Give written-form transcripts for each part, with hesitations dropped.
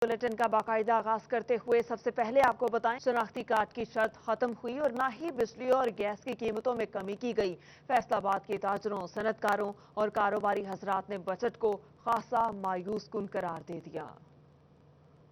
Bulletin का बाकायदा आगाज करते हुए सबसे पहले आपको बताएं, शनाख्ती कार्ड की शर्त खत्म हुई और ना ही बिजली और गैस की कीमतों में कमी की गई। फैसलाबाद के ताजरों, सनतकारों और कारोबारी हजरात ने बजट को खासा मायूस कुन करार दे दिया।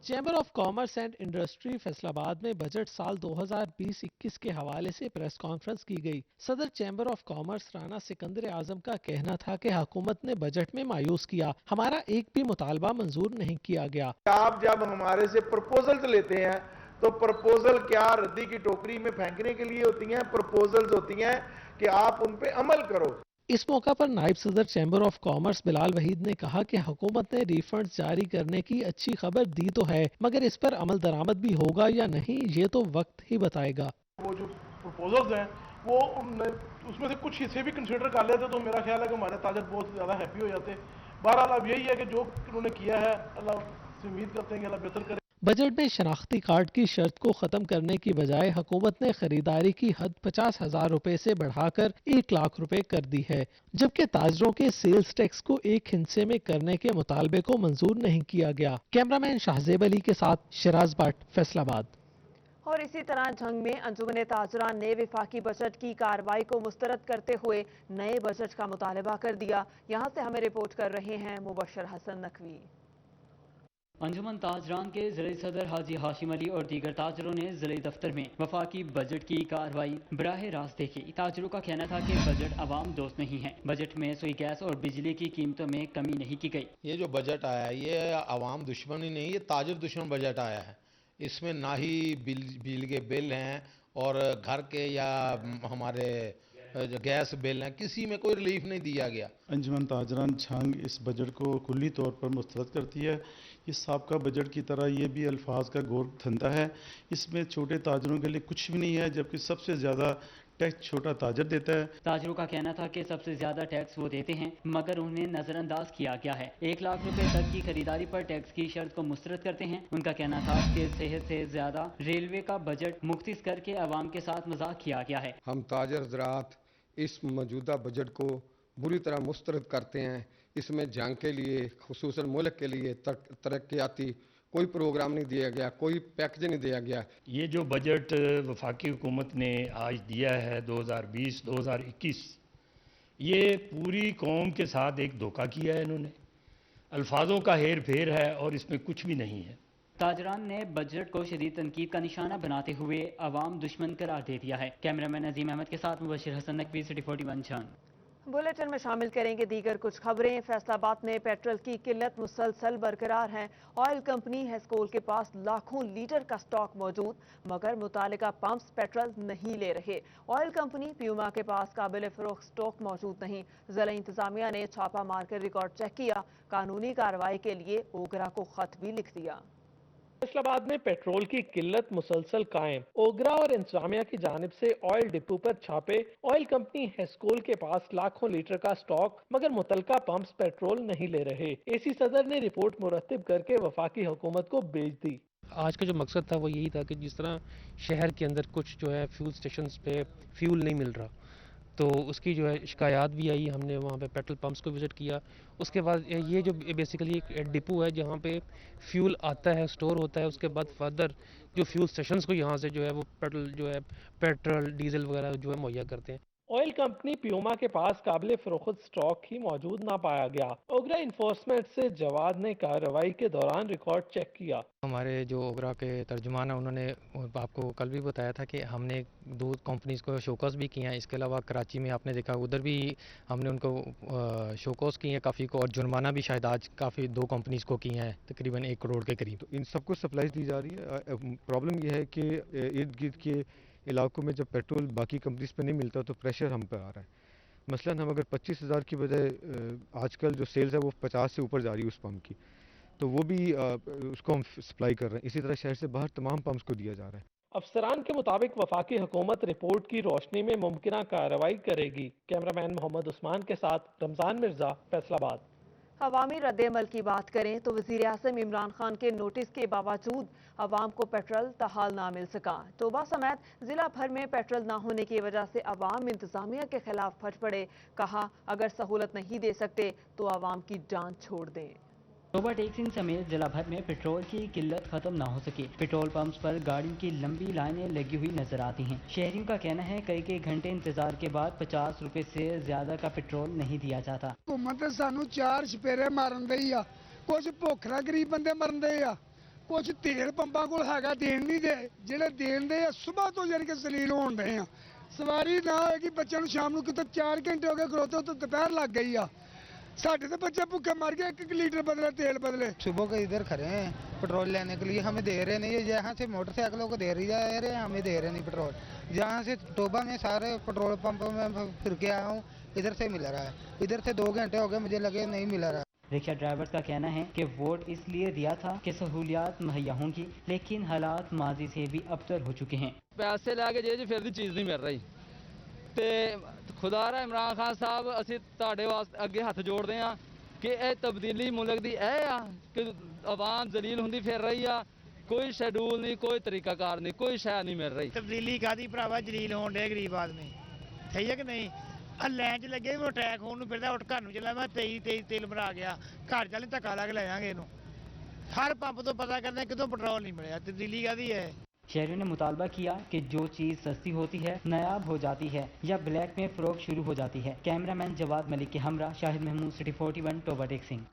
Chamber of commerce and industry Faisalabad में बजट साल 2020-21 के हवाले से प्रेस कॉन्फ्रेंस की गई। सदर chamber of commerce Rana Sikandar Azam का कहना था कि हुकूमत ने बजट में मायूस किया, हमारा एक भी मुतालबा मंजूर नहीं किया गया। आप जब हमारे से प्रपोजल्स लेते हैं तो प्रपोजल क्या रद्दी की टोकरी में फेंकने के लिए होती हैं, प्रपोजल्स होती हैं कि आप उन पे अमल करो। इस मौका पर नायब सदर chamber of commerce Bilal Waheed ने कहा कि हुकूमत ने रिफंड जारी करने की अच्छी खबर दी तो है, मगर इस पर अमल दरामद भी होगा या नहीं ये तो वक्त ही बताएगा। वो जो प्रपोजल्स हैं वो उसमें से कुछ हिस्से भी कंसिडर कर लेते तो मेरा ख्याल है कि हमारे ताजर बहुत ज़्यादा हैप्पी हो जाते। बहरहाल अब यही है कि जो उन्होंने किया है अल्लाह से उम्मीद करते हैं कि अल्लाह बेहतर करे। बजट में शनाख्ती कार्ड की शर्त को खत्म करने की बजाय हुकूमत ने खरीदारी की हद 50,000 रुपए से बढ़ाकर 1 लाख रुपए कर दी है, जबकि ताजरों के सेल्स टैक्स को एक हिस्से में करने के मुतालबे को मंजूर नहीं किया गया। कैमरामैन शाहजेब अली के साथ शराज भट्ट, फैसलाबाद। और इसी तरह झंग में अंजुमन ताजरान ने वफाकी बजट की कार्रवाई को मुस्तरद करते हुए नए बजट का मुतालबा कर दिया। यहाँ से हमें रिपोर्ट कर रहे हैं मुबशर हसन नकवी। अंजुमन ताजरान के ज़िले सदर हाजी हाशिम अली और दीगर ताजरों ने ज़िले दफ्तर में वफाकी बजट की कार्रवाई बराह रास्त देखी। ताजरों का कहना था कि बजट आवाम दोस्त नहीं है। बजट में सुई गैस और बिजली की कीमतों में कमी नहीं की गई। ये जो बजट आया है ये आवाम दुश्मन ही नहीं, ये ताजर दुश्मन बजट आया है। इसमें ना ही बिजली के बिल हैं और घर के या हमारे जो गैस बिल हैं, किसी में कोई रिलीफ नहीं दिया गया। अंजुमन ताजरान झंग इस बजट को कुल्ली तौर पर मुस्तरद करती है। इस साबका बजट की तरह ये भी अल्फाज का गोर धंधा है। इसमें छोटे ताजरों के लिए कुछ भी नहीं है, जबकि सबसे ज़्यादा टैक्स छोटा ताजर देता है। ताजरों का कहना था कि सबसे ज्यादा टैक्स वो देते हैं, मगर उन्हें नजरअंदाज किया गया है। 1 लाख रुपए तक की खरीदारी पर टैक्स की शर्त को मुस्तरद करते हैं। उनका कहना था कि सेहत से ज्यादा रेलवे का बजट मुख्तिस करके अवाम के साथ मजाक किया गया है। हम ताजर ज़राअत इस मौजूदा बजट को बुरी तरह मुस्तरद करते हैं। इसमें जंग के लिए, खुसूसन मुल्क के लिए तरक्याती कोई प्रोग्राम नहीं दिया गया, कोई पैकेज नहीं दिया गया। ये जो बजट वफाकी हुकूमत ने आज दिया है 2020-2021, ये पूरी कौम के साथ एक धोखा किया है इन्होंने। अल्फाजों का हेर फेर है और इसमें कुछ भी नहीं है। ताजरान ने बजट को शदीद तनकीद का निशाना बनाते हुए अवाम दुश्मन करार दे दिया है। कैमरामैन अजीम अहमद के साथ मुबशर हसन नकवी, सिटी 41 झंग। बुलेटिन में शामिल करेंगे दीगर कुछ खबरें। फैसलाबाद में पेट्रोल की किल्लत मुसलसल बरकरार है। ऑयल कंपनी हेस्कोल के पास लाखों लीटर का स्टॉक मौजूद, मगर मुतालिका पंप्स पेट्रोल नहीं ले रहे। ऑयल कंपनी प्यूमा के पास काबिल फरोख्त स्टॉक मौजूद नहीं। जिला इंतजामिया ने छापा मारकर रिकॉर्ड चेक किया। कानूनी कार्रवाई के लिए ओगरा को खत भी लिख दिया। फैसलाबाद में पेट्रोल की किल्लत मुसलसल कायम। ओगरा और इंतजामिया की जानिब से ऑयल डिपो पर छापे। ऑयल कंपनी हेस्कोल के पास लाखों लीटर का स्टॉक, मगर मुतलका पंप्स पेट्रोल नहीं ले रहे। एसी सदर ने रिपोर्ट मुरतब करके वफाकी हुकूमत को भेज दी। आज का जो मकसद था वो यही था कि जिस तरह शहर के अंदर कुछ जो है फ्यूल स्टेशंस पे फ्यूल नहीं मिल रहा, तो उसकी जो है शिकायत भी आई। हमने वहाँ पे पेट्रोल पंप्स को विज़िट किया। उसके बाद ये जो बेसिकली एक डिपो है जहाँ पे फ्यूल आता है, स्टोर होता है, उसके बाद फर्दर जो फ्यूल स्टेशंस को यहाँ से जो है वो पेट्रोल डीजल वगैरह जो है मुहैया करते हैं। ऑयल कंपनी प्यूमा के पास काबिल फरोख्त स्टॉक ही मौजूद ना पाया गया। ओगरा इन्फोर्समेंट से जवाद ने कार्रवाई के दौरान रिकॉर्ड चेक किया। हमारे जो ओगरा के तर्जुमान हैं उन्होंने आपको कल भी बताया था कि हमने 2 कंपनीज को शोकॉस भी किया है। इसके अलावा कराची में आपने देखा उधर भी हमने उनको शोकॉस किए हैं काफ़ी को, और जुर्माना भी शायद आज काफ़ी 2 कंपनीज को किए हैं तकरीबन 1 करोड़ के करीब। तो इन सबको सप्लाईज दी जा रही है। प्रॉब्लम यह है कि इर्द गिर्द के इलाकों में जब पेट्रोल बाकी कंपनीज पे नहीं मिलता तो प्रेशर हम पे आ रहा है। मसलन हम अगर 25,000 की बजाय आजकल जो सेल्स है वो 50 से ऊपर जा रही है उस पंप की, तो वो भी उसको हम सप्लाई कर रहे हैं। इसी तरह शहर से बाहर तमाम पंप्स को दिया जा रहा है। अफसरान के मुताबिक वफाकी हुकूमत रिपोर्ट की रोशनी में मुमकिन कार्रवाई करेगी। कैमरामैन मोहम्मद उस्मान के साथ रमजान मिर्जा, फैसलाबाद। अवामी रद्द-ए-अमल की बात करें तो वज़ीर-ए-आज़म इमरान खान के नोटिस के बावजूद अवाम को पेट्रोल तहाल ना मिल सका। तोबा समेत जिला भर में पेट्रोल ना होने की वजह से अवाम इंतजामिया के खिलाफ फट पड़े। कहा, अगर सहूलत नहीं दे सकते तो अवाम की जान छोड़ दें। टोबा टेक्सिंग समेत जिला भर में पेट्रोल की किल्लत खत्म ना हो सके। पेट्रोल पंप्स पर गाड़ियों की लंबी लाइनें लगी हुई नजर आती हैं। शहरियों का कहना है कई घंटे इंतजार के बाद 50 रुपए से ज्यादा का पेट्रोल नहीं दिया जाता। हुकूमत सानू 4 छपेरे मारन दई आ, कुछ भुख नाल गरीब बंदे मरन दे आ, कुछ तेल पंपां कोल हैगा देन नहीं दे, ਜਿਹੜੇ ਦੇਣ ਦੇ ਆ ਸੁਬਾਹ ਤੋਂ ਯਾਨੀ ਕਿ ਜ਼ਲੀਲ ਹੋਣ ਦੇ ਆ। ਸਵਾਰੀ ਨਾ ਹੋਏਗੀ ਬੱਚਿਆਂ ਨੂੰ ਸ਼ਾਮ ਨੂੰ ਕਿਤੇ 4 ਘੰਟੇ ਹੋ ਗਏ ਖਲੋਤੇ, ਉੱਤੇ ਦੁਪਹਿਰ ਲੱਗ गई ਆ। साढ़े तो बच्चे भूखे मर गए, 1 लीटर बदले तेल बदले। सुबह के इधर खड़े हैं पेट्रोल लेने के लिए, हमें दे रहे नहीं है। यहाँ से मोटरसाइकिलों को दे रही जा रहे हैं, हमें दे रहे नहीं पेट्रोल। जहाँ से टोबा में सारे पेट्रोल पंप में फिर के आया हूँ, इधर से मिल रहा है। इधर से 2 घंटे हो गए मुझे लगे नहीं मिल रहा। रिक्शा ड्राइवर्स का कहना है कि वोट इसलिए दिया था कि सहूलियात मुहैया होंगी, लेकिन हालात माजी से भी अबतर हो चुके हैं। पैसे लैके जे फिर भी चीज़ नहीं मिल रही ते खुदारा इमरान खान साहब ਅਸੀਂ ਤੁਹਾਡੇ ਵਾਸਤੇ ਅੱਗੇ ਹੱਥ ਜੋੜਦੇ ਆ ਕਿ ਇਹ ਤਬਦੀਲੀ ਮੁਲਕ ਦੀ ਇਹ ਆ ਕਿ ਆਵਾਮ ਜ਼ਲੀਲ ਹੁੰਦੀ ਫਿਰ ਰਹੀ ਆ, ਕੋਈ ਸ਼ੈਡਿਊਲ ਨਹੀਂ, ਕੋਈ ਤਰੀਕਾਕਾਰ ਨਹੀਂ, ਕੋਈ ਸ਼ੈ ਨਹੀਂ ਮਿਲ ਰਹੀ। ਤਬਦੀਲੀ ਕਾਦੀ ਭਰਾਵਾ, ਜਲੀਲ ਹੋਣ ਦੇ ਗਰੀਬ ਆਦਮੀ, ਸਹੀ ਹੈ ਕਿ ਨਹੀਂ? ਆ ਲੈਣ 'ਚ ਲੱਗੇ ਉਹ ਅਟੈਕ ਹੋਣ ਨੂੰ ਫਿਰਦਾ, ਉੱਠ ਘਰ ਨੂੰ ਚੱਲਿਆ, ਮੈਂ 23 ਤੇਲ ਭਰਾ ਗਿਆ, ਘਰ ਚੱਲ ਧੱਕਾ ਲਾ ਕੇ ਲੈ ਜਾਵਾਂਗੇ ਇਹਨੂੰ। ਹਰ ਪੰਪ ਤੋਂ ਪਤਾ ਕਰਦੇ ਕਿਤੋਂ ਪੈਟਰੋਲ ਨਹੀਂ ਮਿਲਿਆ, ਤਬਦੀਲੀ ਕਾਦੀ ਹੈ? शहरियों ने मुतालबा किया कि जो चीज़ सस्ती होती है, नायाब हो जाती है या ब्लैक में फरोख्त शुरू हो जाती है। कैमरामैन जवाद मलिक के हमरा, शाहिद महमूद, सिटी 41, टोबा टेक्सिंग।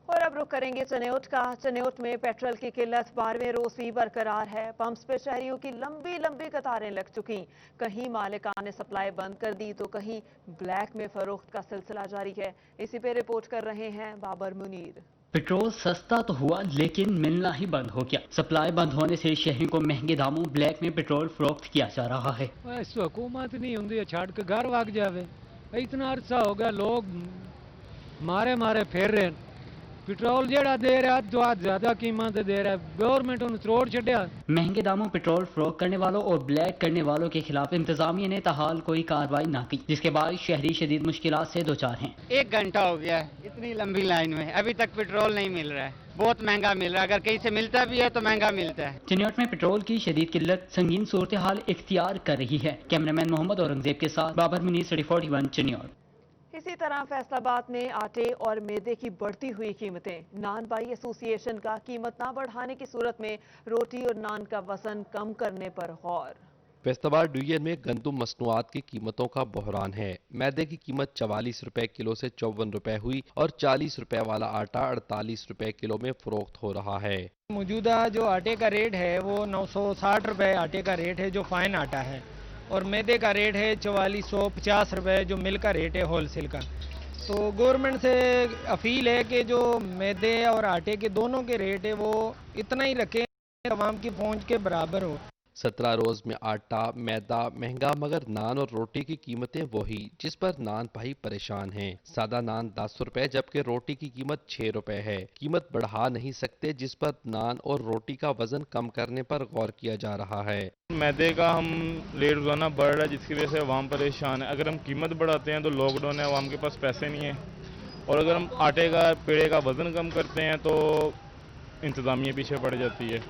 और अब रुक करेंगे चन्योट का। चन्योट में पेट्रोल की किल्लत 12वें रोज भी बरकरार है। पंप्स पे शहरियों की लंबी लंबी कतारें लग चुकी। कहीं मालिकान ने सप्लाई बंद कर दी तो कहीं ब्लैक में फरोख्त का सिलसिला जारी है। इसी पे रिपोर्ट कर रहे हैं बाबर मुनीर। पेट्रोल सस्ता तो हुआ लेकिन मिलना ही बंद हो गया। सप्लाई बंद होने से शहरियों को महंगे दामों ब्लैक में पेट्रोल फरोख्त किया जा रहा है। इस हुकूमत नहीं होंगी छाड़ के घर भाग जावे। इतना अरसा हो गया लोग मारे मारे फिर रहे हैं। पेट्रोल जेड़ा दे रहा तो ज्यादा कीमत दे रहा है, गवर्नमेंट उन्हें रोड छड्या। महंगे दामों पेट्रोल फरोख्त करने वालों और ब्लैक करने वालों के खिलाफ इंतजामिया ने ताहाल कोई कार्रवाई न की, जिसके बाद शहरी शदीद मुश्किलात से दो चार हैं। 1 घंटा हो गया है इतनी लंबी लाइन में, अभी तक पेट्रोल नहीं मिल रहा है। बहुत महंगा मिल रहा है, अगर कहीं से मिलता भी है तो महंगा मिलता है। चन्योट में पेट्रोल की शदीद किल्लत संगीन सूरत हाल इख्तियार कर रही है। कैमरामैन मोहम्मद औरंगजेब के साथ बाबर मुनीर, सिटी 41, चन्योट। इसी तरह फैसलाबाद में आटे और मैदे की बढ़ती हुई कीमतें। नान बाई एसोसिएशन का कीमत ना बढ़ाने की सूरत में रोटी और नान का वजन कम करने पर गौर। फैसलाबाद डिवीजन में गंदुम मसनूआत की कीमतों का बहरान है। मैदे की कीमत 44 रुपए किलो से 54 रुपए हुई और 40 रुपए वाला आटा 48 रुपए किलो में फरोख्त हो रहा है। मौजूदा जो आटे का रेट है वो 960 रुपए आटे का रेट है जो फाइन आटा है, और मैदे का रेट है 4450 रुपए जो मिल का रेट है होलसेल का। तो गवर्नमेंट से अपील है कि जो मैदे और आटे के दोनों के रेट है वो इतना ही रखें, आवाम की पहुंच के बराबर हो। 17 रोज में आटा मैदा महंगा, मगर नान और रोटी की कीमतें वही, जिस पर नान भाई परेशान हैं। सादा नान 10 रुपए जबकि रोटी की कीमत 6 रुपए है। कीमत बढ़ा नहीं सकते, जिस पर नान और रोटी का वजन कम करने पर गौर किया जा रहा है। मैदे का हम रेट रोजाना बढ़ रहा है, जिसकी वजह से अवाम परेशान है। अगर हम कीमत बढ़ाते हैं तो लॉकडाउन है, अवाम के पास पैसे नहीं है, और अगर हम आटे का पेड़े का वजन कम करते हैं तो इंतजामिया पीछे पड़ जाती है।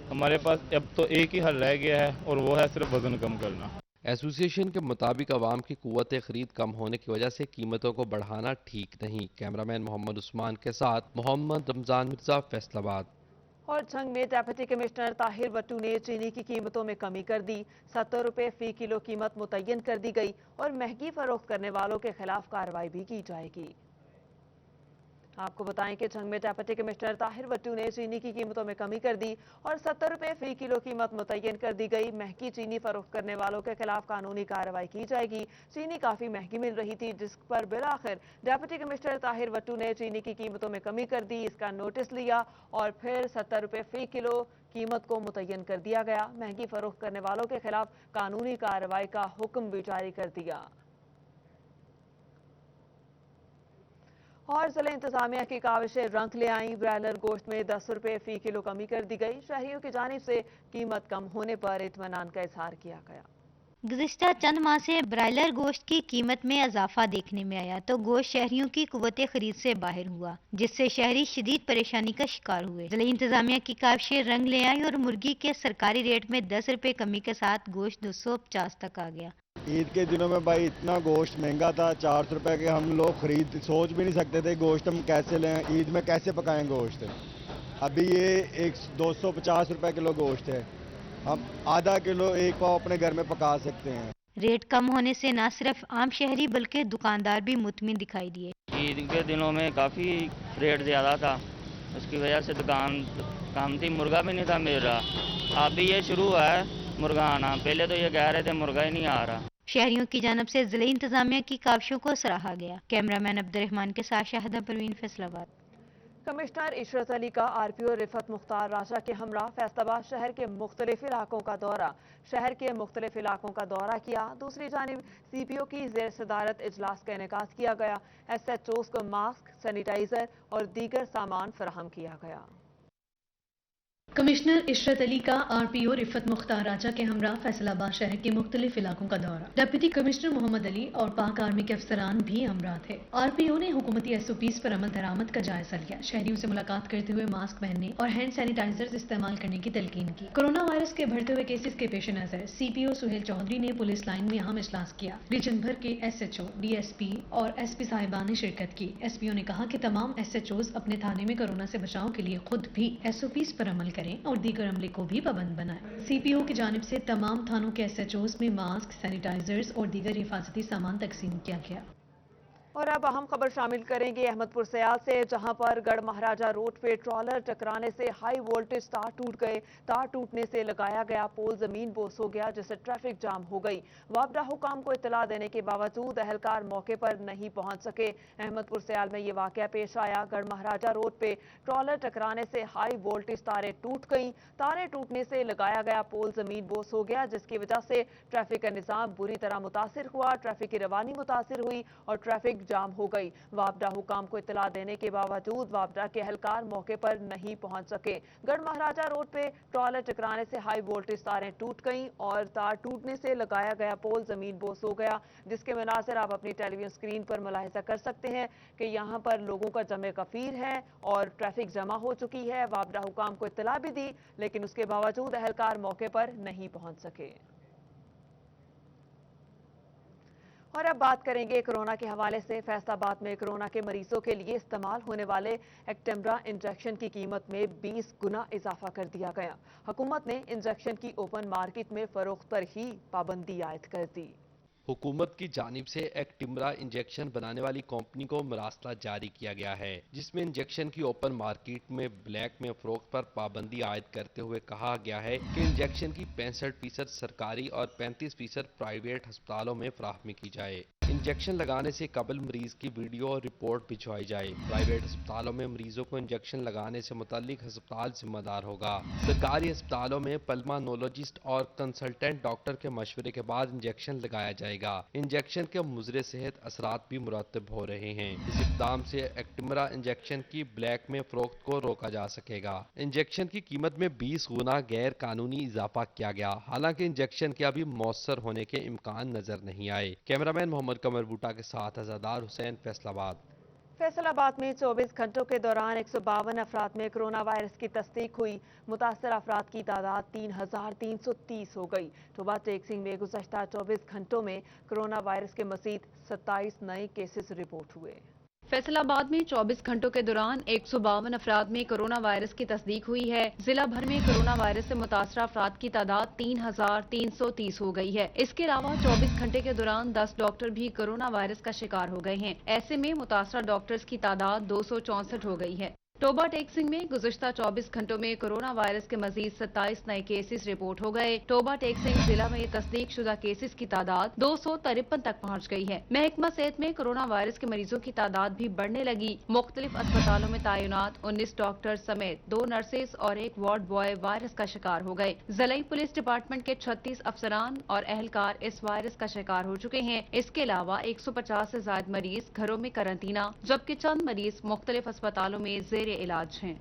हमारे पास अब तो एक ही हल रह गया है और वो है सिर्फ वजन कम करना। एसोसिएशन के मुताबिक अवाम की कुव्वत खरीद कम होने की वजह से कीमतों को बढ़ाना ठीक नहीं। कैमरामैन मोहम्मद उस्मान के साथ मोहम्मद रमजान मिर्जा, फैसलाबाद। और झंग में डेप्यूटी कमिश्नर ताहिर बट्टू ने चीनी की कीमतों में कमी कर दी। 70 रुपए फी किलो कीमत मुतय्यन कर दी गई और महंगी फरोख्त करने वालों के खिलाफ कार्रवाई भी की जाएगी। आपको बताएं कि झंग में डेप्यूटी कमिश्नर ताहिर बट्टू ने चीनी की कीमतों में कमी कर दी और 70 रुपए फी किलो कीमत मुतय्यन कर दी गई। महंगी चीनी फरोख्त करने वालों के खिलाफ कानूनी कार्रवाई की जाएगी। चीनी काफी महंगी मिल रही थी, जिस पर बिलाखिर डेप्यूटी कमिश्नर ताहिर बट्टू ने चीनी की कीमतों में कमी कर दी। इसका नोटिस लिया और फिर 70 रुपए फी किलो कीमत को मुतय्यन कर दिया गया। महंगी फरोख्त करने वालों के खिलाफ कानूनी कार्रवाई का हुक्म भी जारी कर दिया। और जिला इंतजामिया की काविशें रंग ले आई। ब्रायलर गोश्त में 10 रुपए फी किलो कमी कर दी गई। शहरियों की जानिब से कीमत कम होने पर इत्मीनान का इजहार किया गया। गुज़िश्ता चंद माह से ब्रायलर गोश्त की कीमत में इजाफा देखने में आया तो गोश्त शहरियों की कुव्वत खरीद से बाहर हुआ, जिससे शहरी शदीद परेशानी का शिकार हुए। जिला इंतजामिया की काविशें रंग ले आई और मुर्गी के सरकारी रेट में 10 रुपए कमी के साथ गोश्त 250 तक आ गया। عید کے دنوں میں بھائی اتنا گوشت مہنگا تھا, 400 روپے کے ہم لوگ سوچ بھی نہیں سکتے تھے گوشت ہم کیسے لیں, عید میں کیسے پکائیں گوشت. ابھی یہ 250 روپے کلو گوشت ہے, ہم آدھا کلو ایک پاؤ اپنے گھر میں پکا سکتے ہیں. ریٹ کم ہونے سے نہ صرف عام شہری بلکہ دکاندار بھی مطمئن دکھائی دیے. عید کے دنوں میں کافی ریٹ زیادہ تھا, اس کی وجہ سے دکان کام تھی, مرغا بھی نہیں تھا مل رہا. ابھی یہ شروع ہوا ہے مرغا آنا, پہلے تو یہ کہہ رہے تھے مرغا ہی نہیں آ رہا. شہریوں کی جانب سے ضلعی انتظامیہ کی کاوشوں کو سراہا گیا. کیمرہ مین عبد الرحمان کے ساتھ شاہدہ پروین, فیصل آباد. کمشنر عشرت علی کا RPO رفعت مختار راجہ کے ہمراہ فیصل آباد شہر کے مختلف علاقوں کا دورہ کیا. دوسری جانب CPO کی زیر صدارت اجلاس کا انعقاد کیا گیا. SHOs کو ماسک, سینیٹائزر اور دیگر سامان فراہم کیا گیا. کمشنر عشرت علی کا RPO رفعت مختار راجہ کے ہمراہ فیصل آباد شہر کے مختلف علاقوں کا دورہ. ڈپٹی کمشنر محمد علی اور پاک آرمی کے افسران بھی ہمراہ تھے. RPO نے حکومتی SOPs پر عمل درآمد کا جائزہ لیا. شہریوں سے ملاقات کرتے ہوئے ماسک پہننے اور ہینڈ سینیٹائزرز استعمال کرنے کی تلقین کی. کورونا وائرس کے بڑھتے ہوئے کیسز کے پیش نظر CPO سہیل چودھری نے پولیس لائن میں اہم اجلاس کیا. ریجن بھر کے SHO, DSP اور SP صاحبان نے شرکت کی. SPO نے کہا کہ تمام SHOs اپنے تھانے میں کورونا سے بچاؤ کے لیے خود بھی SOPs پر عمل کریں اور دیگر عملے کو بھی پابند بنائیں. CPO کی جانب سے تمام تھانوں کے SHOs میں ماسک, سینیٹائزرز اور دیگر حفاظتی سامان تقسیم کیا گیا. اور اب اہم خبر شامل کریں گے احمد پور سیال سے, جہاں پر گڑھ مہاراجہ روڈ پہ ٹرالر ٹکرانے سے ہائی وولٹیج تار ٹوٹ گئے. تار ٹوٹنے سے لگایا گیا پول زمین بوس ہو گیا, جس سے ٹریفک جام ہو گئی. وابڈا حکام کو اطلاع دینے کے باوجود اہلکار موقع پر نہیں پہنچ سکے. احمد پور سیال میں یہ واقعہ پیش آیا. گڑھ مہاراجہ روڈ پہ ٹرالر ٹکرانے سے ہائی وولٹیج تاریں ٹوٹ گئیں. تاریں ٹوٹنے سے لگایا گیا پول زمین بوس ہو گیا, جس کی وجہ سے ٹریفک کا نظام بری طرح متاثر ہوا. ٹریفک کی روانی متاثر ہوئی اور ٹریفک جام ہو گئی. وابڈا حکام کو اطلاع دینے کے باوجود وابڈا کے اہلکار موقع پر نہیں پہنچ سکے. گڑھ مہاراجہ روڈ پہ ٹرالر ٹکرانے سے ہائی وولٹیج تاریں ٹوٹ گئیں اور تار ٹوٹنے سے لگایا گیا پول زمین بوس ہو گیا, جس کے مناظر آپ اپنی ٹیلی ویژن اسکرین پر ملاحظہ کر سکتے ہیں کہ یہاں پر لوگوں کا جمع کثیر ہے اور ٹریفک جمع ہو چکی ہے. وابڈا حکام کو اطلاع بھی دی, لیکن اس کے باوجود اہلکار موقع پر نہیں پہنچ سکے. اور اب بات کریں گے کورونا کے حوالے سے. فیصل آباد میں کورونا کے مریضوں کے لیے استعمال ہونے والے ایکٹیمرا انجیکشن کی قیمت میں 20 گنا اضافہ کر دیا گیا. حکومت نے انجیکشن کی اوپن مارکیٹ میں فروخت پر ہی پابندی عائد کر دی. حکومت کی جانب سے ایکٹیمرا انجیکشن بنانے والی کمپنی کو مراسلہ جاری کیا گیا ہے, جس میں انجیکشن کی اوپن مارکیٹ میں بلیک میں فروخت پر پابندی عائد کرتے ہوئے کہا گیا ہے کہ انجیکشن کی 65% سرکاری اور 35% پرائیویٹ ہسپتالوں میں فراہمی کی جائے. انجیکشن لگانے سے قبل مریض کی ویڈیو اور رپورٹ بھجوائی جائے. پرائیویٹ ہسپتالوں میں مریضوں کو انجیکشن لگانے سے متعلق ہسپتال ذمہ دار ہوگا. سرکاری ہسپتالوں میں پلمانولوجسٹ اور کنسلٹنٹ ڈاکٹر کے مشورے کے بعد انجیکشن لگایا جائے گا. انجیکشن کے مضر صحت اثرات بھی مرتب ہو رہے ہیں. اس اقدام سے ایکٹیمرا انجیکشن کی بلیک میں فروخت کو روکا جا سکے گا. انجیکشن کی قیمت میں 20 گنا غیر قانونی اضافہ کیا گیا, حالانکہ انجیکشن کے ابھی مؤثر ہونے کے امکان نظر نہیں آئے. کیمرامین محمد قمر بوٹا کے ساتھ عزادار حسین, فیصل آباد. فیصل آباد میں 24 گھنٹوں کے دوران 152 افراد میں کرونا وائرس کی تصدیق ہوئی. متاثر افراد کی تعداد 3330 ہو گئی. ٹوبہ ٹیک سنگھ میں گزشتہ 24 گھنٹوں میں کرونا وائرس کے مزید 27 نئے کیسز رپورٹ ہوئے. فیصل آباد میں 24 گھنٹوں کے دوران 152 افراد میں کرونا وائرس کی تصدیق ہوئی ہے. ضلع بھر میں کرونا وائرس سے متاثرہ افراد کی تعداد 3330 ہو گئی ہے. اس کے علاوہ 24 گھنٹے کے دوران 10 ڈاکٹر بھی کرونا وائرس کا شکار ہو گئے ہیں. ایسے میں متاثرہ ڈاکٹرز کی تعداد 264 ہو گئی ہے. ٹوبہ ٹیک سنگھ میں گزشتہ 24 گھنٹوں میں کرونا وائرس کے مزید 27 نئے کیسز رپورٹ ہو گئے. ٹوبہ ٹیک سنگھ ضلع میں تصدیق شدہ کیسز کی تعداد 253 تک پہنچ گئی ہے. محکمہ صحت میں کرونا وائرس کے مریضوں کی تعداد بھی بڑھنے لگی. مختلف اسپتالوں میں تعینات 19 ڈاکٹر سمیت 2 نرسز اور 1 وارڈ بوائے وائرس کا شکار ہو گئے. ضلعی پولیس ڈپارٹمنٹ کے 36 افسران اور اہلکار اس وائرس کا شکار ہو چکے ہیں. اس کے علاوہ 150 سے زائد مریض گھروں میں قرنطینہ، جبکہ چند مریض مختلف اسپتالوں میں زیر علاج ہیں.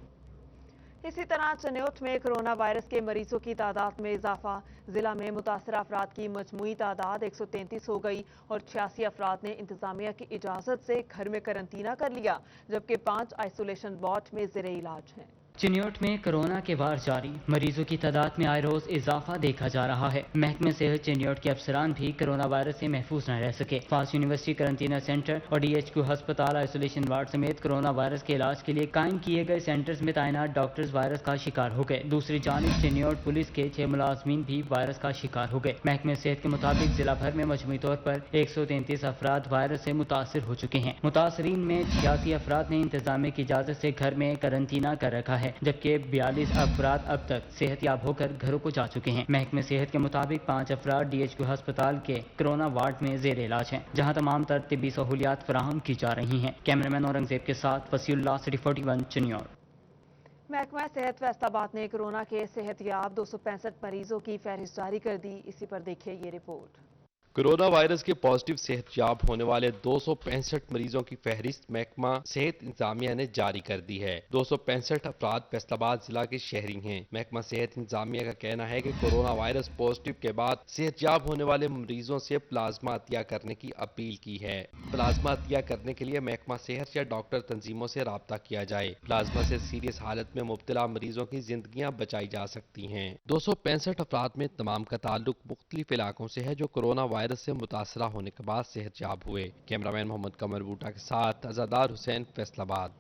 اسی طرح چنوٹ میں کرونا وائرس کے مریضوں کی تعداد میں اضافہ. ضلع میں متاثرہ افراد کی مجموعی تعداد 133 ہو گئی اور 86 افراد نے انتظامیہ کی اجازت سے گھر میں قرنطینہ کر لیا، جبکہ 5 آئسولیشن وارڈ میں زیر علاج ہیں. चिन्योट में कोरोना के वार जारी, मरीजों की तादाद में आए रोज इजाफा देखा जा रहा है। महकमे सेहत चिन्योट के अफसरान भी कोरोना वायरस से महफूज न रह सके। फास्ट यूनिवर्सिटी करंटीना सेंटर और DHQ अस्पताल आइसोलेशन वार्ड समेत कोरोना वायरस के इलाज के लिए कायम किए गए सेंटर्स में तैनात डॉक्टर्स वायरस का शिकार हो गए। दूसरी जानिब चिन्योट पुलिस के 6 मुलाजमीन भी वायरस का शिकार हो गए। महकमे सेहत के मुताबिक जिला भर में मजमूई तौर पर 133 अफराद वायरस से मुतासर हो चुके हैं। मुतासरीन में 86 अफराद ने इंतजामिया की इजाजत से घर में करंटीना कर रखा है, जबकि 42 अफराद अब तक सेहतयाब होकर घरों को जा चुके हैं। महकमे सेहत के मुताबिक 5 अफराद DHQ अस्पताल के कोरोना वार्ड में जेर इलाज हैं, जहां तमाम तर तिब्बी सहूलियात फराहम की जा रही हैं। कैमरामैन औरंगजेब के साथ वसीउल्लाह, सिटी 41 चिन्योट। महकमा सेहत फैसलाबाद ने कोरोना के सेहतयाब 265 मरीजों की फहरिस्त जारी कर दी। इसी पर देखिए ये रिपोर्ट। कोरोना वायरस के पॉजिटिव सेहतयाब होने वाले 265 मरीजों की फहरिस्त महकमा सेहत इंतजामिया ने जारी कर दी है। 265 अफराद फैसलाबाद जिला के शहरी हैं। महकमा सेहत इंतजामिया का कहना है कि कोरोना वायरस पॉजिटिव के बाद सेहतयाब होने वाले मरीजों से प्लाज्मा अतिया करने की अपील की है। प्लाज्मा अतिया करने के लिए महकमा सेहत या डॉक्टर तंजीमों से राब्ता किया जाए। प्लाज्मा से सीरियस हालत में मुब्तला मरीजों की जिंदगियां बचाई जा सकती हैं। 265 अफराद में तमाम का ताल्लुक मुख्तलिफ इलाकों से है जो कोरोना वायरस से मुतासरा होने के बाद सेहतयाब हुए। कैमरामैन मोहम्मद कमर बूटा के साथ अज़ादार हुसैन, फैसलाबाद।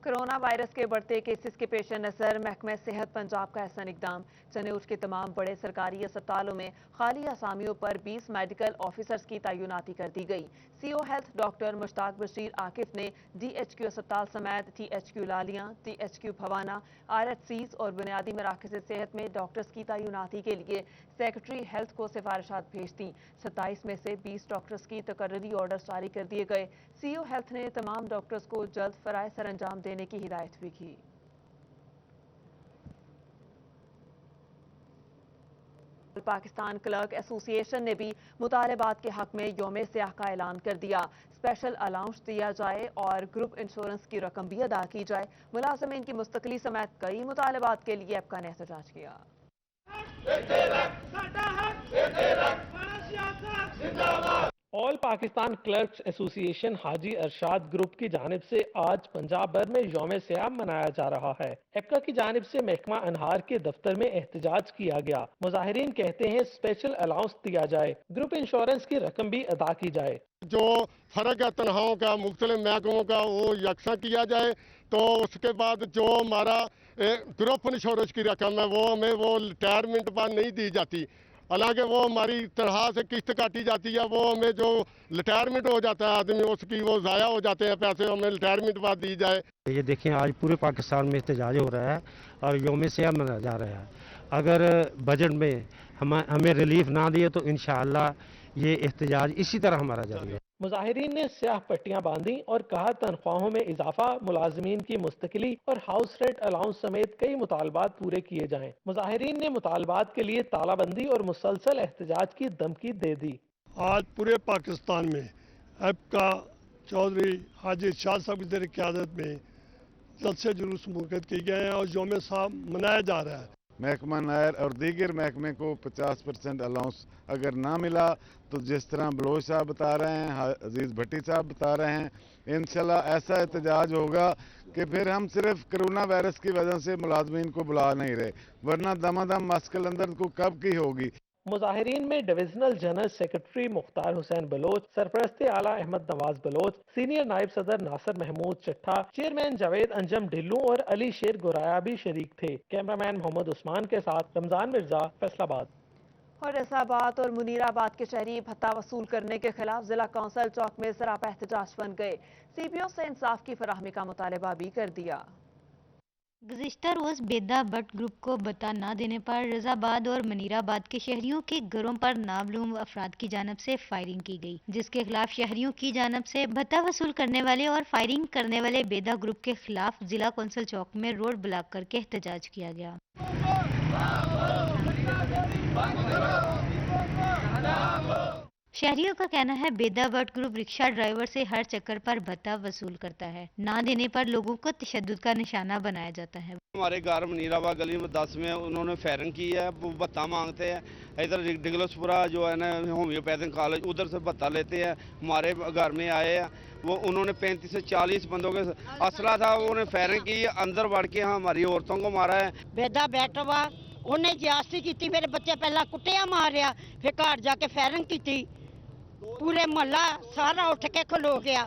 कोरोना वायरस के बढ़ते केसेस के पेश नज़र महकमा सेहत पंजाब का ऐसा इकदाम। चनौज के तमाम बड़े सरकारी अस्पतालों में खाली असामियों पर 20 मेडिकल ऑफिसर्स की तैनाती कर दी गई। CO health doctor Mushtaq Bashir Akif ने DHQ अस्पताल समेत THQ लालियां, THQ भवाना, RHCs और बुनियादी मराकज़ सेहत में डॉक्टर्स की तैनाती के लिए सेक्रेटरी हेल्थ को सिफारिशात भेज दी। 27 में से 20 डॉक्टर्स की तकर्री ऑर्डर जारी कर दिए गए। CO हेल्थ ने तमाम डॉक्टर्स को जल्द फराए सरंजाम देने की हिदायत भी की। पाकिस्तान क्लर्क एसोसिएशन ने भी मुतालबात के हक में यौम सियाह का ऐलान कर दिया। स्पेशल अलाउंस दिया जाए और ग्रुप इंश्योरेंस की रकम भी अदा की जाए। मुलाजमीन की मुस्तकली समेत कई मुतालबात के लिए एपका ने एहतजाज किया। ऑल पाकिस्तान क्लर्क्स एसोसिएशन हाजी अरशाद ग्रुप की जानिब से आज पंजाब भर में यौम सियाह मनाया जा रहा है। एपका की जानिब से महकमा अनहार के दफ्तर में एहतजाज किया गया। मुजाहिरीन कहते हैं स्पेशल अलाउंस दिया जाए, ग्रुप इंश्योरेंस की रकम भी अदा की जाए। जो फर्क है तनख्वाहों का मुख्तलिफ महकमों का वो यकसा किया जाए। तो उसके बाद जो हमारा ग्रुप इंश्योरेंस की रकम है वो हमें वो रिटायरमेंट पर नहीं दी जाती, हालांकि वो हमारी तनख्वाह से किस्त काटी जाती है। वो हमें जो रिटायरमेंट हो जाता है आदमी उसकी वो ज़ाया हो जाते हैं पैसे, हमें रिटायरमेंट बाद दी जाए। ये देखें आज पूरे पाकिस्तान में एहतजाज हो रहा है और यौम सियाह मनाया जा रहा है। अगर बजट में हमें रिलीफ ना दिए तो इंशाअल्लाह ये एहतजाज इसी तरह हमारा जारी है। मुजाहिरीन ने स्याह पट्टियां बांधी और कहा तनख्वाहों में इजाफा, मुलाजमीन की मुस्तकिली और हाउस रेंट अलाउंस समेत कई मुतालबात पूरे किए जाएं। मुजाहिरीन ने मुतालबात के लिए तालाबंदी और मुसलसल एहतजाज की धमकी दे दी। आज पूरे पाकिस्तान में एपका चौधरी हाजी शाह साहब की ज़ेर क़यादत में जलसे जुलूस मुनक़िद किए गए हैं और यौम साहब मनाया जा रहा है। महकमा नायर और दीगर महकमे को 50% अलाउंस अगर ना मिला तो जिस तरह बलोच साहब बता रहे हैं, अजीज़ भट्टी साहब बता रहे हैं, इंशाल्लाह ऐसा एहतजाज होगा कि फिर हम सिर्फ कोरोना वायरस की वजह से मुलाजमीन को बुला नहीं रहे, वरना दमादम मस्कल अंदर को कब की होगी। मुजाहिरीन में divisional general secretary Mukhtar Hussain Baloch, सरपरस्त आला अहमद नवाज बलोच, सीनियर नायब सदर नासिर महमूद चट्ठा, चेयरमैन जावेद अंजम ढिल्लू और अली शेर गुराया भी शरीक थे। कैमरामैन मोहम्मद उस्मान के साथ रमजान मिर्जा, फैसलाबाद। और रसाबाद और मुनीराबाद के शहरी भत्ता वसूल करने के खिलाफ जिला कौंसिल चौक में सरापा एहतजाज बन गए। CPO से इंसाफ की फराहमी का मुतालबा भी कर दिया। गुज़िश्ता रोज बेदा भट्ट ग्रुप को भत्ता न देने पर रजाबाद और मनीराबाद के शहरियों के घरों पर नामालूम अफराद की जानब से फायरिंग की गई, जिसके खिलाफ शहरियों की जानब से भत्ता वसूल करने वाले और फायरिंग करने वाले बेदा ग्रुप के खिलाफ जिला कौंसिल चौक में रोड ब्लॉक करके एहतजाज किया गया। शहरियों का कहना है बेदा वर्ड ग्रुप रिक्शा ड्राइवर से हर चक्कर पर भत्ता वसूल करता है। ना देने पर लोगों को तशद्दुद का निशाना बनाया जाता है। हमारे घर मनीराबाद गली में 10 में उन्होंने फायरिंग की है, वो भत्ता मांगते हैं। इधर डिगलसपुरा जो है ना होम्योपैथिक कॉलेज, उधर से भत्ता लेते हैं। हमारे घर में आए हैं, वो उन्होंने 35 से 40 बंदों के असला था, उन्होंने फायरिंग की, अंदर बढ़ के हमारी औरतों को मारा है। बेदा बैठा हुआ उन्हें जियादती की, मेरे बच्चे पहला कुटिया मारिया, फिर घर जाके फायरिंग की। पूरे मोहल्ला सारा उठ के खलो गया,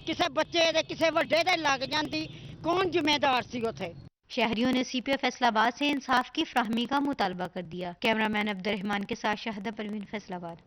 किसी बच्चे दे किसी वड्डे दे लग जाती, कौन जिम्मेदार सी उथे। शहरियों ने सीपीओ फैसलाबाद से इंसाफ की फ्राहमी का मुतालबा कर दिया। कैमरामैन अब्दुर्रहमान के साथ शाहिदा परवीन, फैसलाबाद।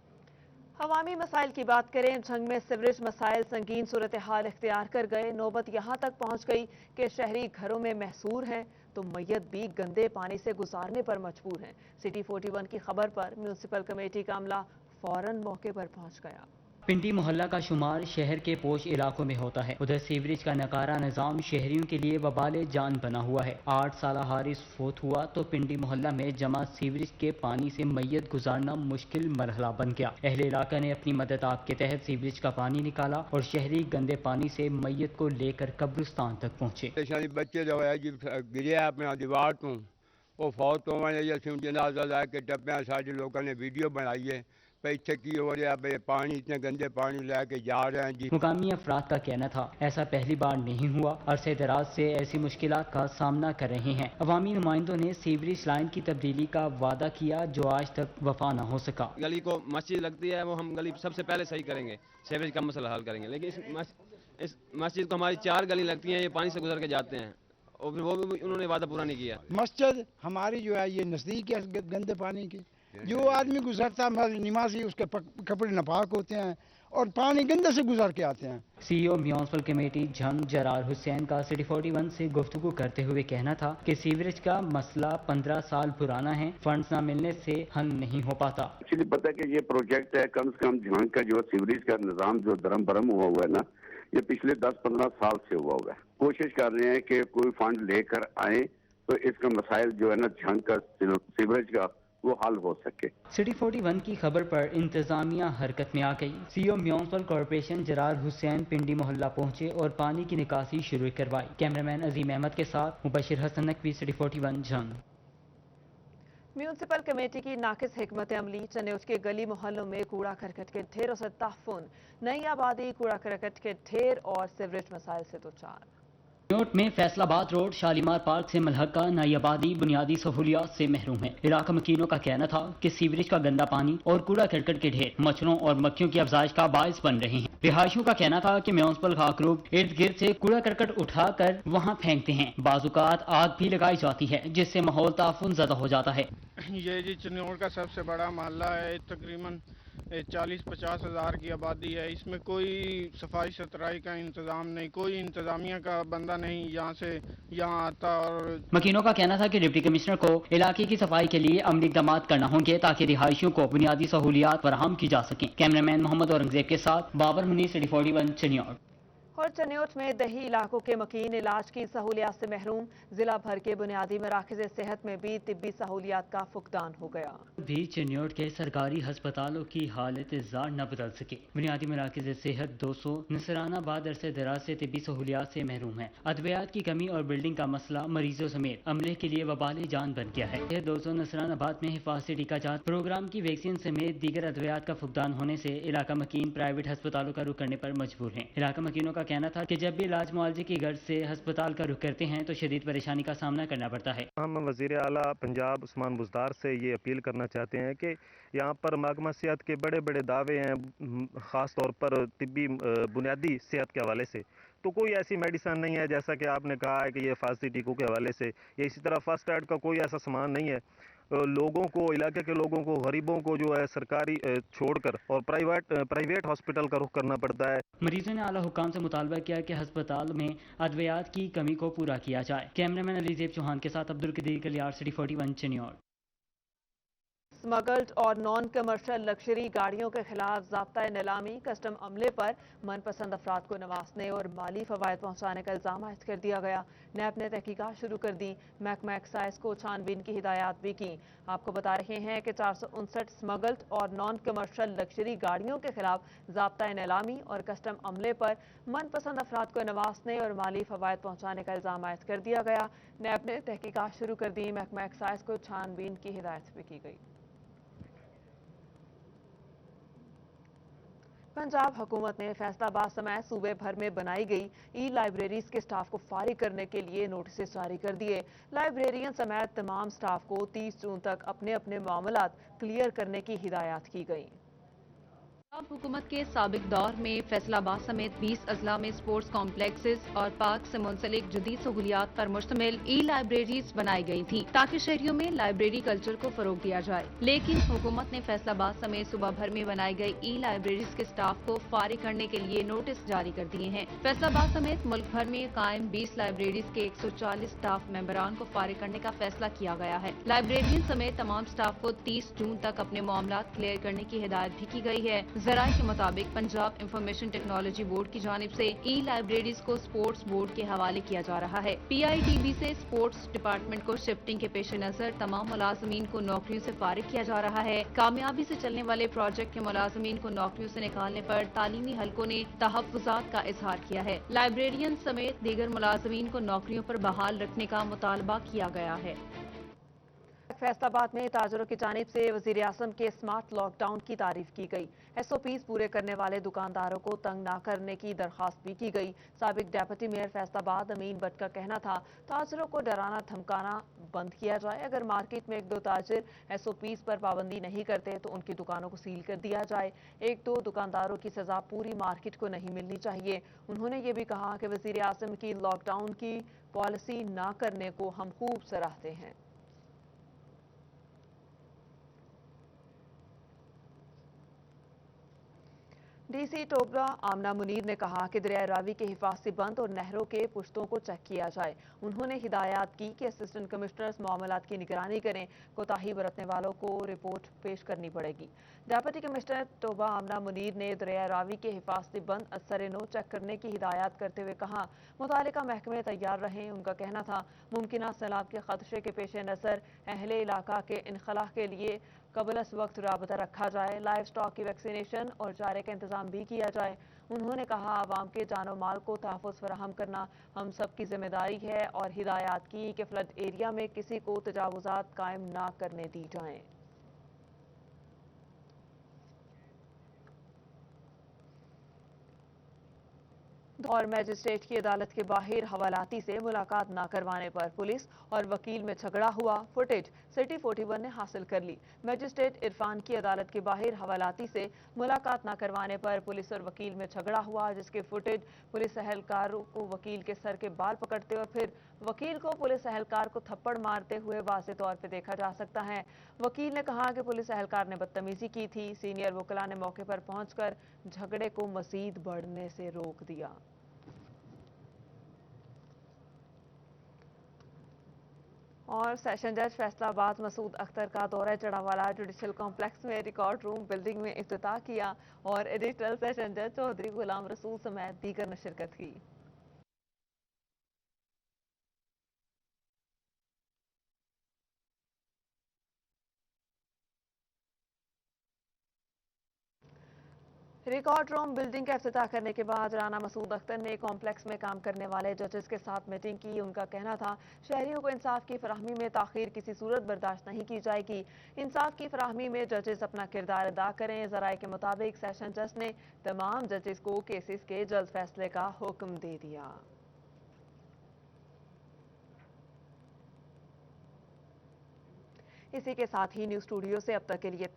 हवामी मसाइल की बात करें, झंग में सीवरेज मसाइल संगीन सूरत हाल इख्तियार कर गए। नौबत यहाँ तक पहुँच गई कि शहरी घरों में महसूर हैं तो मैयत भी गंदे पानी से गुजारने पर मजबूर हैं। सिटी 41 की खबर पर म्यूनसिपल कमेटी का अमला फौरन मौके पर पहुँच गया। पिंडी मोहल्ला का शुमार शहर के पोश इलाकों में होता है। उधर सीवरेज का नकारा निज़ाम शहरियों के लिए वबाले जान बना हुआ है। 8 साल हारिस फोत हुआ तो पिंडी मोहल्ला में जमा सीवरेज के पानी से मैयत गुजारना मुश्किल मरहला बन गया। अहले इलाका ने अपनी मदद आप के तहत सीवरेज का पानी निकाला और शहरी गंदे पानी से मैयत को लेकर कब्रिस्तान तक पहुँचे। बच्चे जो है गिरे अपने दीवार तो वो फौत हो जनाजा के टप्पे सारे लोगों ने वीडियो बनाई है, की हो रहा है, पानी इतने गंदे पानी लेके जा रहे हैं जी। मुकामी अफराद का कहना था ऐसा पहली बार नहीं हुआ, अरसे दराज से ऐसी मुश्किलात का सामना कर रहे हैं। अवामी नुमाइंदों ने सीवरेज लाइन की तब्दीली का वादा किया जो आज तक वफा न हो सका। गली को मस्जिद लगती है, वो हम गली सबसे पहले सही करेंगे, सीवरेज का मसला हल करेंगे, लेकिन इस मस्जिद को हमारी 4 गली लगती हैं, ये पानी से गुजर के जाते हैं और वो भी उन्होंने वादा पूरा नहीं किया। मस्जिद हमारी जो है ये नज़दीक है गंदे पानी की, जो आदमी गुजरता है नमाजी उसके कपड़े नापाक होते हैं और पानी गंदे से गुजर के आते हैं। CEO municipal committee Jhang Zarar Hussain का सिटी 41 से गुफ्तगू करते हुए कहना था कि सीवरेज का मसला 15 साल पुराना है, फंड्स न मिलने से हल नहीं हो पाता। एक्चुअली पता है कि ये प्रोजेक्ट है, कम से कम झंग का जो सीवरेज का निजाम जो दरम बरम हुआ है ना, ये पिछले 10-15 साल से हुआ है। कोशिश कर रहे हैं कि कोई फंड लेकर आए तो इसका मसाइल जो है ना झंग का सीवरेज का वो हल हो सके। सिटी 41 की खबर पर इंतजामिया हरकत में आ गई। CEO municipal corporation Zarar Hussain Pindi मोहल्ला पहुंचे और पानी की निकासी शुरू करवाई। कैमरामैन अजीम अहमद के साथ Mubashir Hassan Naqvi, city 41 Jhang. Municipal committee की नाकिस हिकमत अमली, चन्योट के गली मोहल्लों में कूड़ा करकट के ढेरों से तहफ़्फ़ुज़, नई आबादी कूड़ा करकट के ढेर और सीवरेज मसाइल से दो चार। चन्योट में फैसलाबाद रोड शालीमार पार्क से मलहका नई आबादी बुनियादी सहूलियात से महरूम है। इलाका मकीनों का कहना था कि सीवरेज का गंदा पानी और कूड़ा करकट के ढेर मच्छरों और मक्खियों की अफजाइश का बायस बन रहे हैं। रिहायशियों का कहना था कि म्यूनसिपल खाक ग्रुप इर्द गिर्द से कूड़ा करकट उठाकर वहाँ फेंकते हैं। बाजुकात आग भी लगाई जाती है जिससे माहौल ताफुन ज़्यादा हो जाता है। ये जी चन्योट का सबसे बड़ा मोहल्ला है, तकरीबन 40-50 हज़ार की आबादी है। इसमें कोई सफाई सुथराई का इंतजाम नहीं, कोई इंतजामिया का बंदा नहीं यहाँ से यहाँ आता। और मकीनों का कहना था कि डिप्टी कमिश्नर को इलाके की सफाई के लिए अमली इक़दाम करना होंगे ताकि रिहायशियों को बुनियादी सहूलियात फराहम की जा सकें। कैमरामैन मोहम्मद औरंगजेब के साथ बाबर मुनीर, सिटी 41 चन्योट। और चन्योट में दही इलाकों के मकीन इलाज की सहूलियात से महरूम। जिला भर के बुनियादी मराकज़ सेहत में भी तिब्बी सहूलियात का फुकदान हो गया। भी चन्योट के सरकारी हस्पतालों की हालत जार न बदल सके। बुनियादी मराकज़ सेहत 200 नसरानाबाद अरसे दराज से तिब्बी सहूलियात से महरूम है। अद्वियात की कमी और बिल्डिंग का मसला मरीजों समेत अमले के लिए वबाले जान बन गया है। 200 नसरानाबाद में हिफाजती टीका जांच प्रोग्राम की वैक्सीन समेत दीगर अद्वियात का फुकदान होने से इलाका मकीन प्राइवेट हस्पतालों का रुख करने पर मजबूर है। इलाका मकीनों का कहना था कि जब भी इलाज मुआवजे की गर्ज से अस्पताल का रुख करते हैं तो शदीद परेशानी का सामना करना पड़ता है। हम वज़ीर आला पंजाब उस्मान बुज़दार से ये अपील करना चाहते हैं कि यहाँ पर महकमा सेहत के बड़े बड़े दावे हैं, ख़ास तौर पर तिब्बी बुनियादी सेहत के हवाले से, तो कोई ऐसी मेडिसन नहीं है जैसा कि आपने कहा है कि ये हिफाजती टीकों के हवाले से या इसी तरह फर्स्ट एड का कोई ऐसा सामान नहीं है। लोगों को, इलाके के लोगों को, गरीबों को जो है सरकारी छोड़कर और प्राइवेट हॉस्पिटल का रुख करना पड़ता है। मरीजों ने आला हुकाम से मुतालबा किया कि अस्पताल में अद्वियात की कमी को पूरा किया जाए। कैमरामैन अलीजेब चौहान के साथ अब्दुल कदीर कलियार, सिटी 41 चन्योट। स्मगल्ड और नॉन कमर्शियल लग्जरी गाड़ियों के खिलाफ ज़ाब्ता नीलामी, कस्टम अमले पर मनपसंद अफराद को नवाजने और माली फवायद पहुँचाने का इल्ज़ाम आयद कर दिया गया। नैब ने तहकीकात शुरू कर दी। महकमा एक्साइज को छानबीन की हिदायत भी की। आपको बता रहे हैं कि 459 स्मगल्ड और नॉन कमर्शियल लग्जरी गाड़ियों के खिलाफ ज़ाब्ता नीलामी और कस्टम अमले पर मनपसंद अफराद को नवाजने और माली फवायद पहुँचाने का इल्ज़ाम आयद कर दिया गया। नैब ने तहकीकात शुरू कर दी। महकमा एक्साइज को छानबीन की हिदायत भी की गई। पंजाब हुकूमत ने फैसलाबाद समेत सूबे भर में बनाई गई ई लाइब्रेरीज के स्टाफ को फारिग करने के लिए नोटिस जारी कर दिए। लाइब्रेरियन समेत तमाम स्टाफ को 30 जून तक अपने अपने मामलात क्लियर करने की हिदायत की गई। पंजाब हुकूमत के साबिक दौर में फैसलाबाद समेत 20 अजला में स्पोर्ट्स कॉम्प्लेक्सेस और पार्क से मुंसलिक जदीद सहूलियात पर मुश्तमिल ई लाइब्रेरीज बनाई गई थी ताकि शहरियों में लाइब्रेरी कल्चर को फरोग दिया जाए। लेकिन हुकूमत ने फैसलाबाद समेत सूबा भर में बनाई गई ई लाइब्रेरीज के स्टाफ को फारिग करने के लिए नोटिस जारी कर दिए हैं। फैसलाबाद समेत मुल्क भर में कायम 20 लाइब्रेरीज के 140 स्टाफ मेंबरान को फारिग करने का फैसला किया गया है। लाइब्रेरियन समेत तमाम स्टाफ को 30 जून तक अपने मामलात क्लियर करने की हिदायत भी की गई है। ज़राए के मुताबिक पंजाब इंफॉर्मेशन टेक्नोलॉजी बोर्ड की जानिब से ई लाइब्रेरीज को स्पोर्ट्स बोर्ड के हवाले किया जा रहा है। PITB से स्पोर्ट्स डिपार्टमेंट को शिफ्टिंग के पेश नजर तमाम मुलाजमीन को नौकरियों से फारिग किया जा रहा है। कामयाबी से चलने वाले प्रोजेक्ट के मुलाजमीन को नौकरियों से निकालने पर तालीमी हलकों ने तहफ़्फ़ुज़ात का इजहार किया है। लाइब्रेरियन समेत दीगर मुलाजमीन को नौकरियों पर बहाल रखने का मुतालबा किया गया है। फैसलाबाद में ताजरों की जानिब से वज़ीर आज़म के स्मार्ट लॉकडाउन की तारीफ की गई। SOPs पूरे करने वाले दुकानदारों को तंग ना करने की दरख्वास्त भी की गई। साबिक डेप्यूटी मेयर फैसलाबाद अमीन भट्ट का कहना था ताजरों को डराना धमकाना बंद किया जाए। अगर मार्केट में 1-2 ताजिर SOPs पर पाबंदी नहीं करते तो उनकी दुकानों को सील कर दिया जाए। 1-2 दुकानदारों की सजा पूरी मार्केट को नहीं मिलनी चाहिए। उन्होंने ये भी कहा कि वज़ीर आज़म की लॉकडाउन की पॉलिसी ना करने को हम खूब सराहते हैं। DC टोबरा आमना मुनीर ने कहा कि दरिया रावी के हिफाजती बंद और नहरों के पुश्तों को चेक किया जाए। उन्होंने हिदायत की कि असिस्टेंट कमिश्नर्स मामलात की निगरानी करें। कोताही बरतने वालों को रिपोर्ट पेश करनी पड़ेगी। डेप्यूटी कमिश्नर टोबा आमना मुनीर ने दरिया रावी के हिफाजती बंद असर नो चेक करने की हिदायत करते हुए कहा मुतालिका महकमे तैयार रहें। उनका कहना था मुमकिन सैलाब के खदशे के पेश नज़र अहले इलाका के इनखला के लिए कबल अस वक्त राबता रखा जाए। लाइव स्टॉक की वैक्सीनेशन और चारे का इंतजाम भी किया जाए। उन्होंने कहा आवाम के जानो माल को तहफ़्फ़ुज़ फराहम करना हम सब की जिम्मेदारी है और हिदायत की कि फ्लड एरिया में किसी को तजावुज़ात कायम ना करने दी जाएं। और मैजिस्ट्रेट की अदालत के बाहर हवालाती से मुलाकात न करवाने पर पुलिस और वकील में झगड़ा हुआ। फुटेज सिटी 41 ने हासिल कर ली। मैजिस्ट्रेट इरफान की अदालत के बाहर हवालाती से मुलाकात न करवाने पर पुलिस और वकील में झगड़ा हुआ, जिसके फुटेज पुलिस एहलकारों को वकील के सर के बाल पकड़ते और फिर वकील को पुलिस एहलकार को थप्पड़ मारते हुए वाज़ेह तौर पर देखा जा सकता है। वकील ने कहा कि पुलिस एहलकार ने बदतमीजी की थी। सीनियर वकला ने मौके पर पहुंचकर झगड़े को मजीद बढ़ने से रोक दिया। और सेशन जज फैसलाबाद मसूद अख्तर का दौरा चढ़ावाला जुडिशल कॉम्प्लेक्स में रिकॉर्ड रूम बिल्डिंग में इफ्तिताह किया और एडिशनल सेशन जज चौधरी गुलाम रसूल समेत दीगर ने शिरकत की। रिकॉर्ड रूम बिल्डिंग का इफ्तिताह करने के बाद राना मसूद अख्तर ने कॉम्प्लेक्स में काम करने वाले जजेस के साथ मीटिंग की। उनका कहना था शहरियों को इंसाफ की फराहमी में ताखीर किसी सूरत बर्दाश्त नहीं की जाएगी। इंसाफ की फराहमी में जजेस अपना किरदार अदा करें। ज़राए के मुताबिक सेशन जज ने तमाम जजेस को केसेस के जल्द फैसले का हुक्म दे दिया। इसी के साथ ही न्यूज़ स्टूडियो से अब तक के लिए